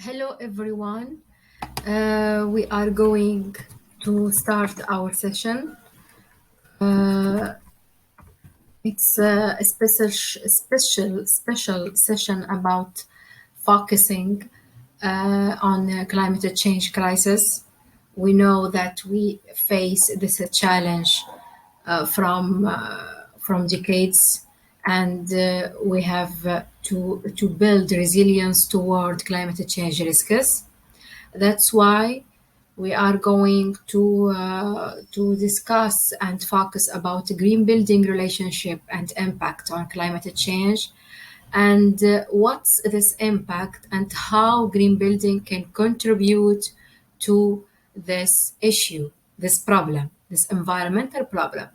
Hello, everyone. We are going to start our session. It's a special session about focusing on climate change crisis. We know that we face this challenge from decades, and we have to build resilience toward climate change risks. That's why we are going to discuss and focus about green building relationship and impact on climate change, and what's this impact and how green building can contribute to this issue, this problem, this environmental problem.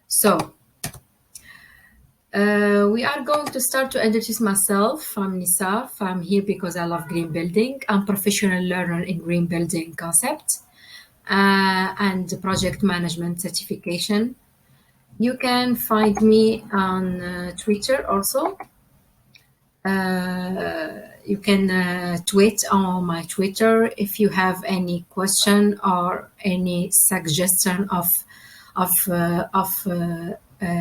So we are going to start to introduce myself. I'm Nisaf. I'm here because I love green building. I'm professional learner in green building concept and project management certification. You can find me on Twitter also. You can tweet on my Twitter if you have any question or any suggestion of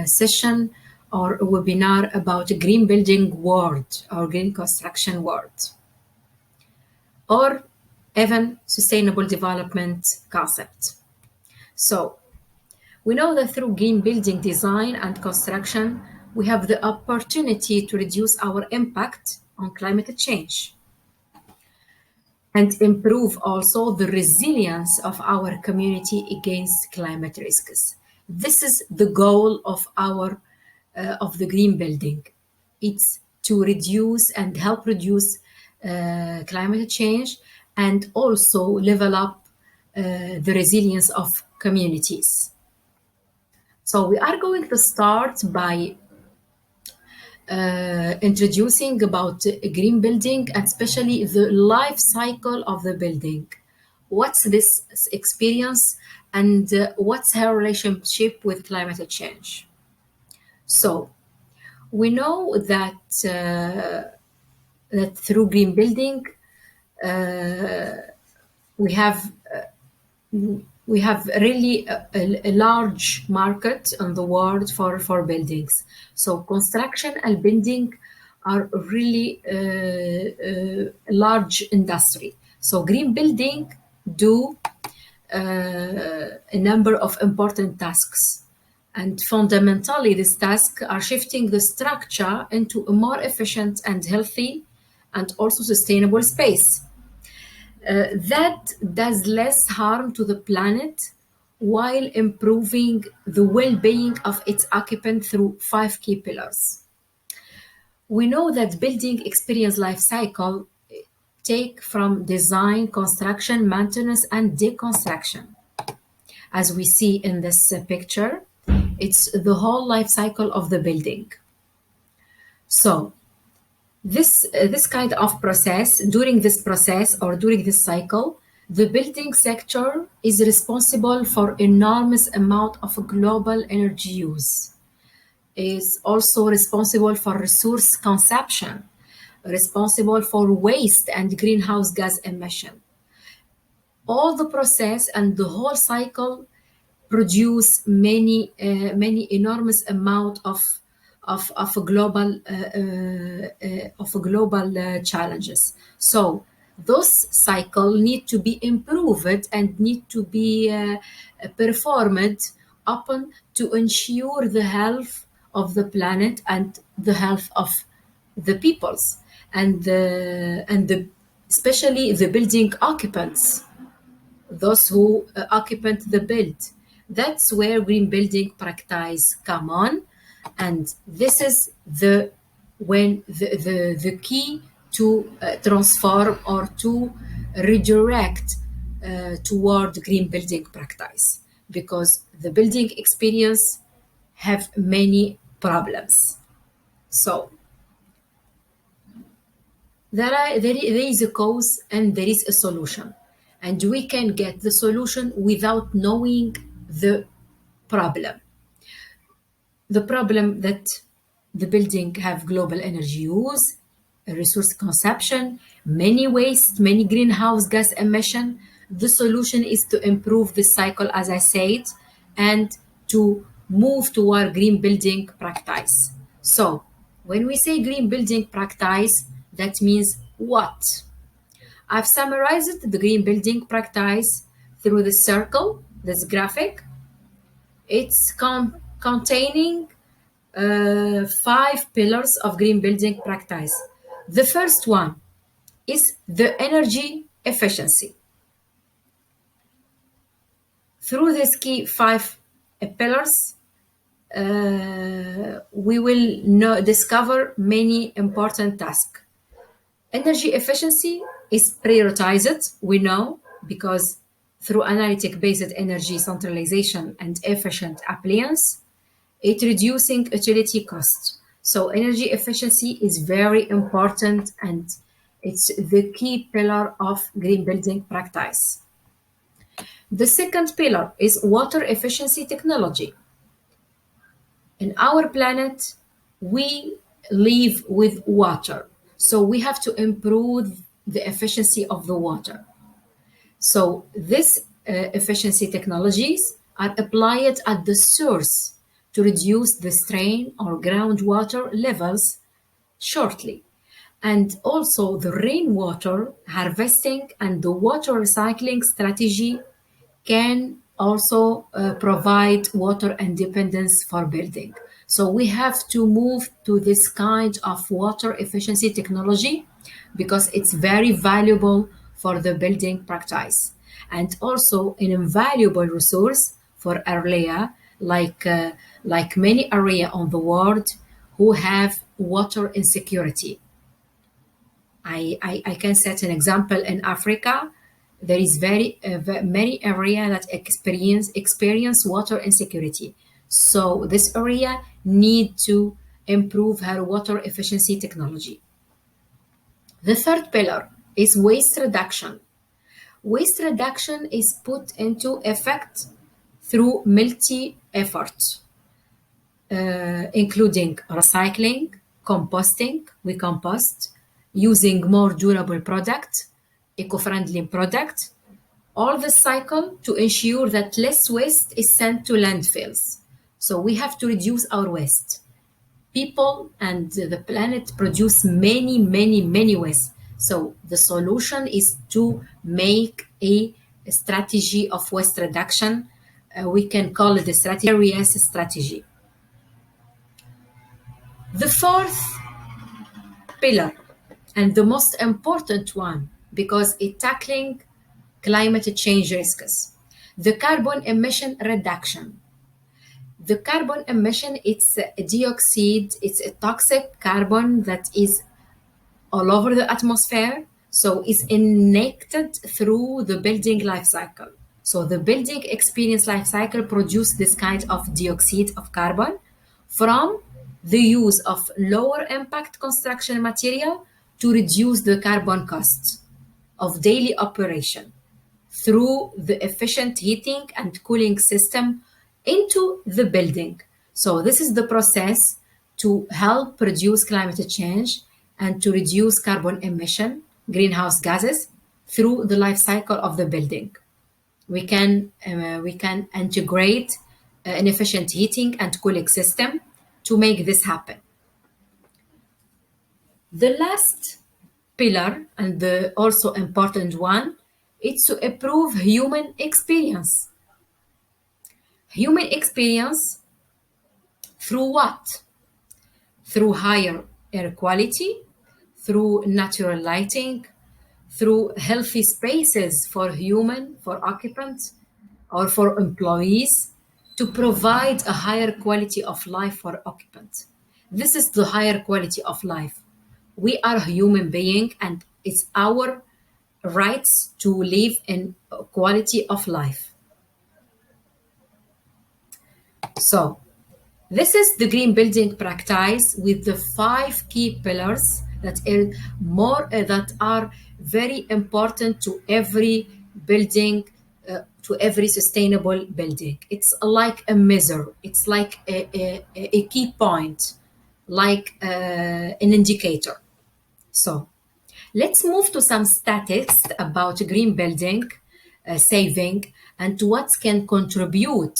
session or a webinar about green building world or green construction world, or even sustainable development concept. So we know that through green building design and construction, we have the opportunity to reduce our impact on climate change and improve also the resilience of our community against climate risks. This is the goal of the green building. It's to reduce and help reduce climate change and also level up the resilience of communities. So we are going to start by introducing about green building, and especially the life cycle of the building. What's this experience and what's her relationship with climate change? So we know that that through green building we have really a large market in the world for buildings. So construction and building are really a large industry. So green building do a number of important tasks. And fundamentally, these tasks are shifting the structure into a more efficient and healthy and also sustainable space. That does less harm to the planet while improving the well-being of its occupant through 5 key pillars. We know that building experience life cycle take from design, construction, maintenance, and deconstruction. As we see in this picture, it's the whole life cycle of the building. So this kind of process, during this cycle, the building sector is responsible for enormous amount of global energy use, is also responsible for resource consumption, responsible for waste and greenhouse gas emission. All the process and the whole cycle produce many enormous amount of global challenges. So those cycle need to be improved and need to be performed upon to ensure the health of the planet and the health of the peoples and especially the building occupants, those who occupy the build. That's where green building practice come on, and this is the key to transform or to redirect toward green building practice, because the building experience have many problems. So there is a cause and there is a solution, and we can get the solution without knowing the problem. The problem that the building have global energy use, resource consumption, many waste, many greenhouse gas emission. The solution is to improve this cycle, as I said, and to move toward green building practice. So, when we say green building practice, that means what? I've summarized the green building practice through the circle, this graphic. It's containing five pillars of green building practice. The first one is the energy efficiency. Through these key five pillars, we will discover many important tasks. Energy efficiency is prioritized, we know, because through analytic-based energy centralization and efficient appliance, it reducing utility cost. So energy efficiency is very important and it's the key pillar of green building practice. The second pillar is water efficiency technology. In our planet, we live with water. So we have to improve the efficiency of the water. So these efficiency technologies are applied at the source to reduce the strain or groundwater levels shortly. And also the rainwater harvesting and the water recycling strategy can also provide water independence for building. So we have to move to this kind of water efficiency technology because it's very valuable for the building practice and also an invaluable resource for area like many area on the world who have water insecurity. I can set an example in Africa. There is many area that experience water insecurity. So this area need to improve her water efficiency technology. The third pillar is waste reduction. Waste reduction is put into effect through multi efforts, including recycling, composting, we compost, using more durable product, eco-friendly product, all the cycle to ensure that less waste is sent to landfills. So we have to reduce our waste. People and the planet produce many waste. So the solution is to make a strategy of waste reduction. We can call it the strategy. The fourth pillar, and the most important one, because it's tackling climate change risks, the carbon emission reduction. The carbon emission, it's a dioxide, it's a toxic carbon that is all over the atmosphere, so it's injected through the building life cycle. So the building experience life cycle produce this kind of dioxide of carbon from the use of lower impact construction material to reduce the carbon costs of daily operation through the efficient heating and cooling system into the building. So this is the process to help reduce climate change and to reduce carbon emission, greenhouse gases through the life cycle of the building. We can integrate an efficient heating and cooling system to make this happen. The last pillar, and the also important one, is to improve human experience. Human experience through what? Through higher air quality, through natural lighting, through healthy spaces for occupants, or for employees to provide a higher quality of life for occupants. This is the higher quality of life. We are a human being and it's our rights to live in quality of life. So this is the green building practice with the five key pillars that are very important to every building, to every sustainable building. It's like a measure. It's like a key point, like an indicator. So let's move to some statistics about green building, saving, and what can contribute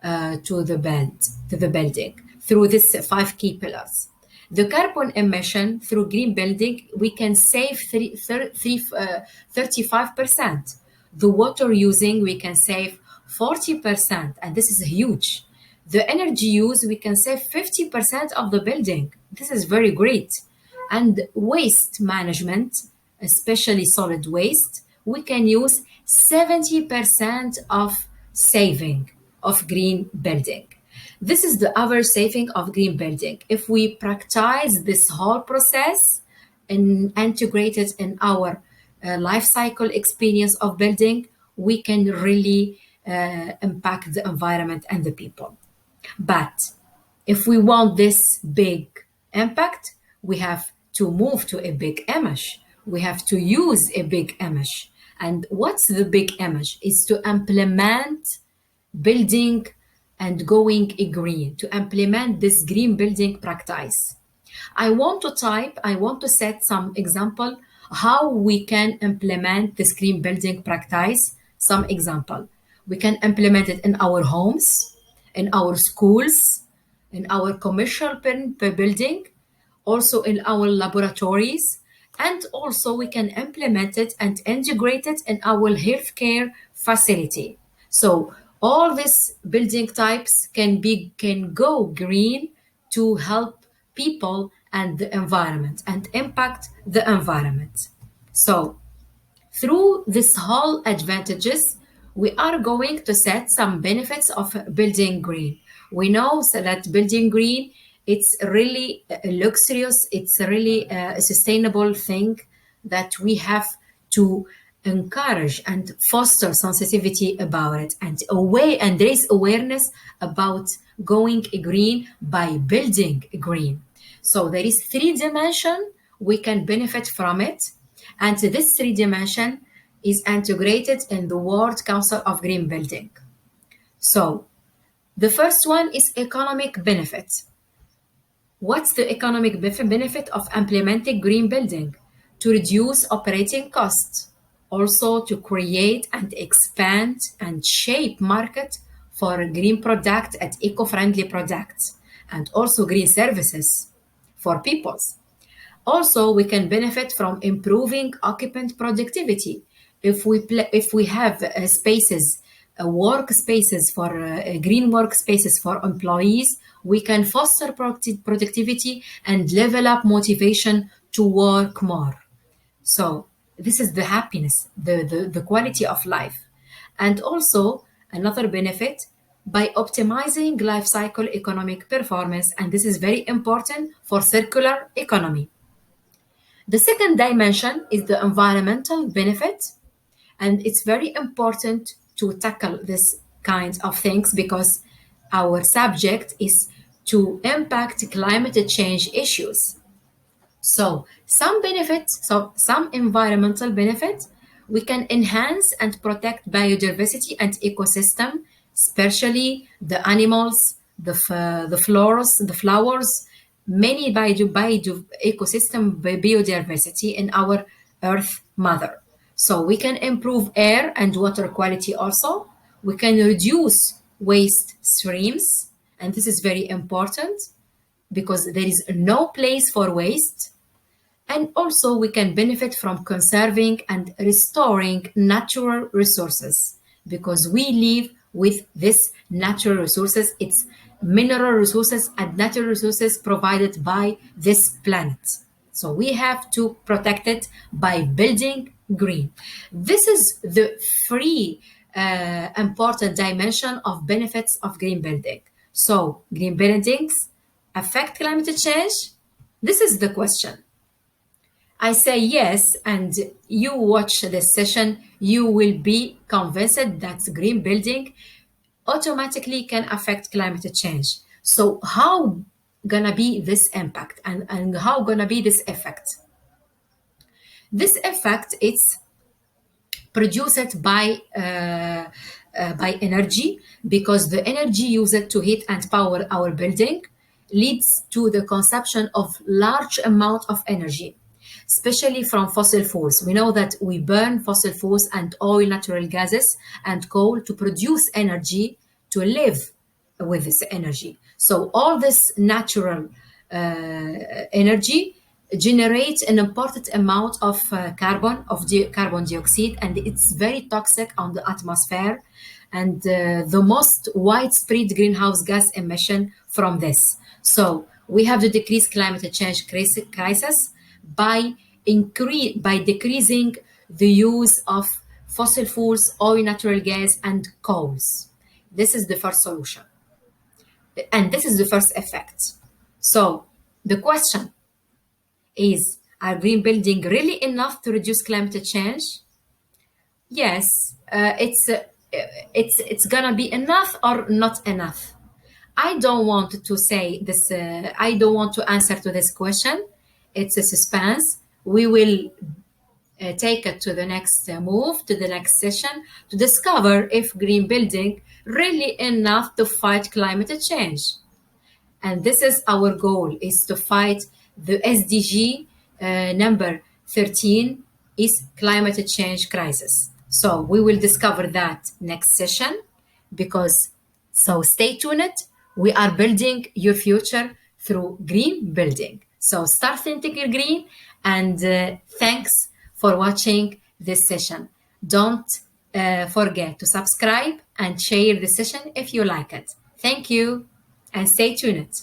to the building through these five key pillars. The carbon emission through green building, we can save 35%. The water using, we can save 40%, and this is huge. The energy use, we can save 50% of the building. This is very great. And waste management, especially solid waste, we can use 70% of saving of green building. This is the average saving of green building. If we practice this whole process and integrate it in our life cycle experience of building, we can really impact the environment and the people. But if we want this big impact, we have to move to a big image. We have to use a big image. And what's the big image? Is to implement building and going green, to implement this green building practice. I want to set some example how we can implement this green building practice. Some example. We can implement it in our homes, in our schools, in our commercial building, also in our laboratories, and also we can implement it and integrate it in our healthcare facility. So all these building types can go green to help people and the environment and impact the environment. So through this whole advantages, we are going to set some benefits of building green. We know that building green, it's really luxurious, it's really a sustainable thing that we have to encourage and foster sensitivity about it and raise awareness about going green by building green. So there is 3 dimension we can benefit from it, and this 3 dimension is integrated in the World Council of Green Building. So the first one is economic benefit. What's the economic benefit of implementing green building? To reduce operating costs, also to create and expand and shape market for green product and eco-friendly products, and also green services for peoples. Also, we can benefit from improving occupant productivity. If we have spaces, workspaces for green workspaces for employees, we can foster productivity and level up motivation to work more. So this is the happiness, the quality of life. And also another benefit by optimizing life cycle economic performance, and this is very important for circular economy. The second dimension is the environmental benefit, and it's very important to tackle this kind of things because our subject is to impact climate change issues. So some environmental benefits, we can enhance and protect biodiversity and ecosystem, especially the animals, the flowers, many ecosystem biodiversity in our Earth Mother. So we can improve air and water quality also. We can reduce waste streams, and this is very important because there is no place for waste. And also we can benefit from conserving and restoring natural resources because we live with this natural resources. It's mineral resources and natural resources provided by this planet. So we have to protect it by building green. This is the 3 important dimension of benefits of green building. So green buildings affect climate change? This is the question. I say yes, and you watch this session, you will be convinced that green building automatically can affect climate change. So how gonna be this impact and how gonna be this effect? This effect is produced by energy, because the energy used to heat and power our building leads to the consumption of large amount of energy. especially from fossil fuels. We know that we burn fossil fuels and oil, natural gases, and coal to produce energy to live with this energy. So all this natural energy generates an important amount of carbon dioxide, and it's very toxic on the atmosphere, and the most widespread greenhouse gas emission from this. So we have to decrease climate change crisis by by decreasing the use of fossil fuels, oil, natural gas, and coals. This is the first solution, and this is the first effect. So the question is, are green building really enough to reduce climate change? Yes, it's gonna be enough or not enough. I don't want to say this. I don't want to answer to this question. It's a suspense. We will take it to the next move, to the next session, to discover if green building really enough to fight climate change. And this is our goal, is to fight the SDG number 13 is climate change crisis. So we will discover that next session, because so stay tuned. We are building your future through green building. So start thinking green, and thanks for watching this session. Don't forget to subscribe and share the session if you like it. Thank you, and stay tuned.